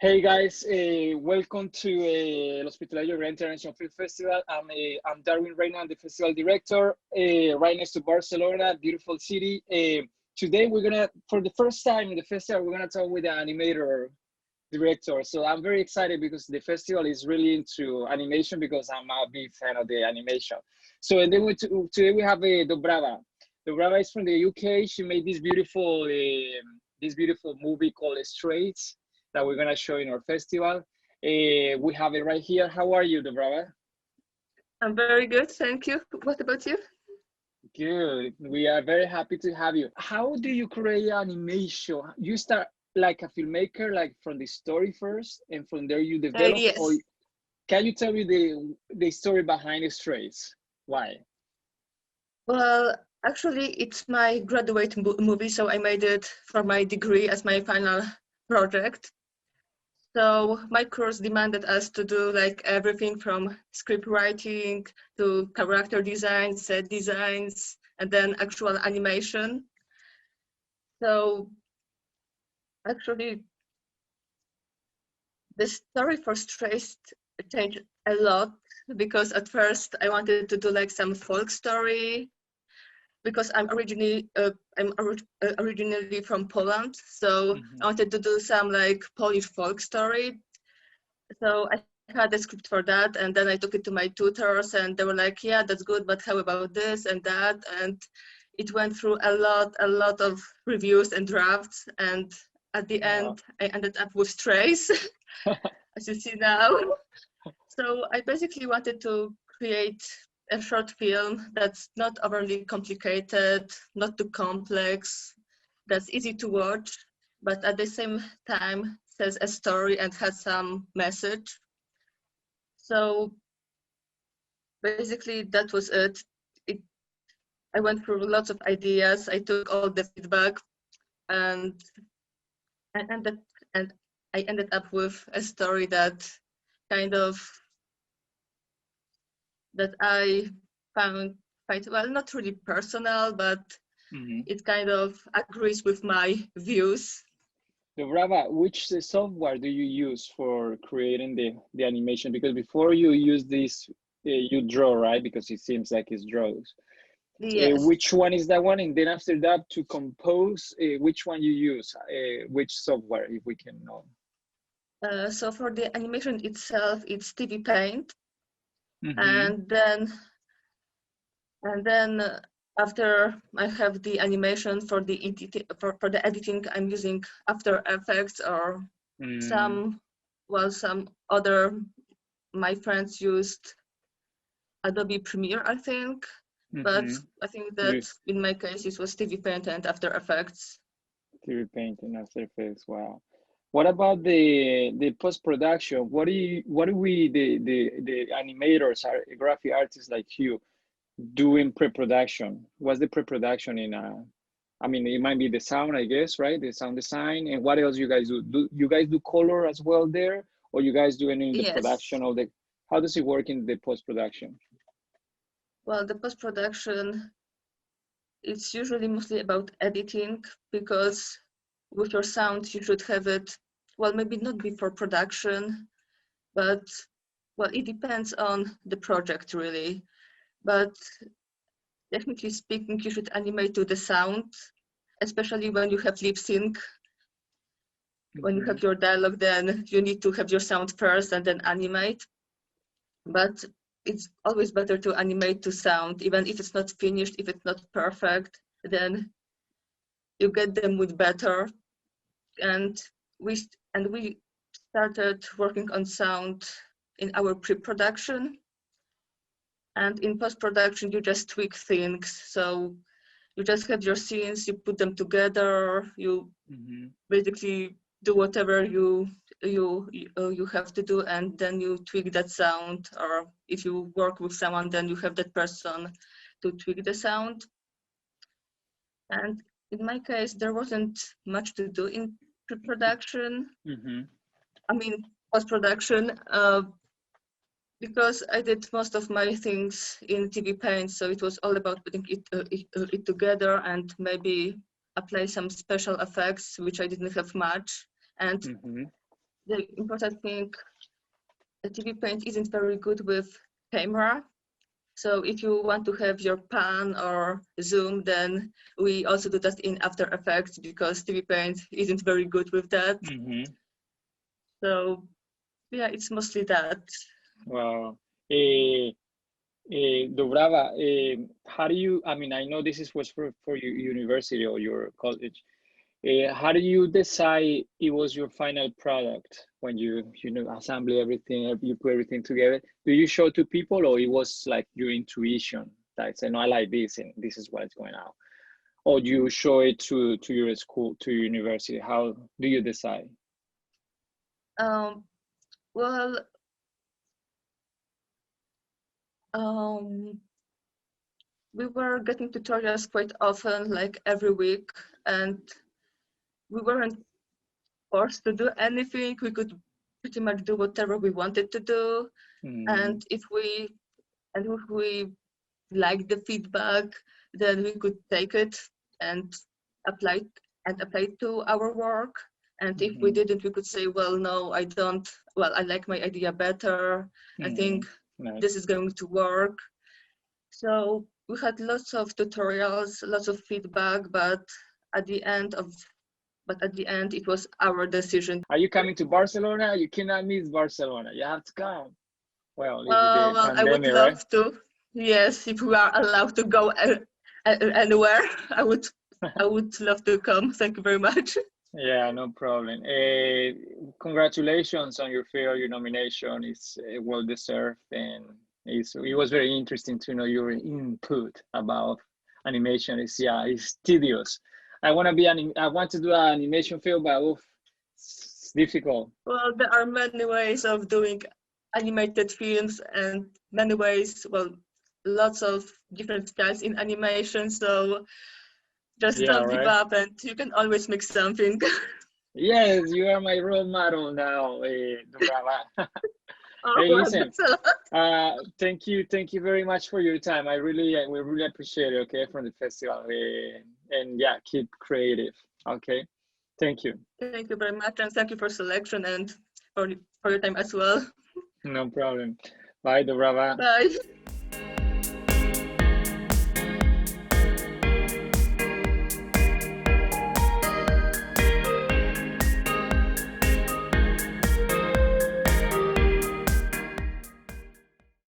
Hey guys, welcome to L'Hospitalario International Film Festival. I'm Darwin right now, the festival director, right next to Barcelona, beautiful city. Today we're gonna, for the first time in the festival, we're gonna talk with the animator director. So I'm very excited because the festival is really into animation because I'm a big fan of the animation. So and then today we have Dobrawa. Dobrawa is from the UK. She made this beautiful movie called Straits that we're gonna show in our festival. We have it right here. How are you, Dobrawa? I'm very good, thank you. What about you? Good. We are very happy to have you. How do you create animation? You start like a filmmaker, like from the story first, and from there you develop. Or Yes. can you tell me the story behind the Straits? Why? Well, actually, it's my graduate movie, so I made it for my degree as my final project. So my course demanded us to do like everything from script writing to character design, set designs, and then actual animation. So actually, the story for Strays changed a lot because at first I wanted to do like some folk story because I'm originally from Poland, so I wanted to do some like Polish folk story. So I had a script for that, and then I took it to my tutors, and they were like, "Yeah, that's good, but how about this and that?" And it went through a lot of reviews and drafts, and at the Wow. end, I ended up with Strays, as you see now. So I basically wanted to create a short film that's not overly complicated, not too complex, that's easy to watch, but at the same time says a story and has some message. So basically that was it. I went through lots of ideas, I took all the feedback, and I ended, and I ended up with a story that kind of that I found quite well, not really personal, but it kind of agrees with my views. Dobrawa, which software do you use for creating the animation? Because before you use this, you draw, right? Because it seems like it's draws. Yes. Which one is that one? And then after that, to compose, which one you use? Which software, if we can know? So for the animation itself, it's TV Paint, Mm-hmm. and then after I have the animation for the for the editing, I'm using After Effects or some other. My friends used Adobe Premiere, I think, but Mm-hmm. I think that in my case it was TV Paint and After Effects. TV Paint and After Effects. Wow. What about the post production? What do we the animators, graphic artists like you do in pre-production? What's the pre-production in I mean, it might be the sound, I guess, right? The sound design. And what else you guys do? Do you guys do color as well there? Or you guys do any in the Yes. production of the, how does it work in the post-production? Well, the post-production, it's usually mostly about editing because with your sound, you should have it, well, maybe not before production, but well, it depends on the project really. But technically speaking, you should animate to the sound, especially when you have lip sync. When you have your dialogue, then you need to have your sound first and then animate. But it's always better to animate to sound, even if it's not finished, if it's not perfect, then you get the mood better. And we started working on sound in our pre-production. And in post-production, you just tweak things. So you just have your scenes, you put them together, you basically do whatever you have to do, and then you tweak that sound. Or if you work with someone, then you have that person to tweak the sound. And in my case, there wasn't much to do in pre-production. I mean, post-production, because I did most of my things in TV Paint, so it was all about putting it together and maybe apply some special effects, which I didn't have much. And the important thing, the TV Paint isn't very good with camera. So if you want to have your pan or zoom, then we also do that in After Effects because TV Paint isn't very good with that. Mm-hmm. So yeah, it's mostly that. Wow. Dobrawa, how do you, I mean, I know this was for your university or your college. How do you decide it was your final product when you know assemble everything, you put everything together? Do you show to people or it was like your intuition that say, no, I like this and this is what it's going out? Or do you show it to your school, to your university? How do you decide? Well, we were getting tutorials quite often, like every week, and we weren't forced to do anything. We could pretty much do whatever we wanted to do. And if we liked the feedback, then we could take it and apply it to our work. And if we didn't, we could say, well, no, I don't. Well, I like my idea better. I think Nice. this is going to work. So we had lots of tutorials, lots of feedback, but at the end, it was our decision. Are you coming to Barcelona? You cannot miss Barcelona. You have to come. Well, Well, the I would pandemic, right? love to. Yes, if we are allowed to go anywhere, I would love to come. Thank you very much. Yeah, no problem. Congratulations on your nomination. It's well deserved, and it was very interesting to know your input about animation. It's tedious. I want to do an animation film, but it's difficult. Well, there are many ways of doing animated films and many ways, well, lots of different styles in animation. So just don't give up and you can always make something. Yes, you are my role model now, Dobrawa. Oh, Hey, well, listen, that's a lot. thank you very much for your time. We really appreciate it, okay, from the festival. And yeah, keep creative, okay? Thank you. Thank you very much, and thank you for selection and for your time as well. No problem. Bye, Dobrawa. Bye.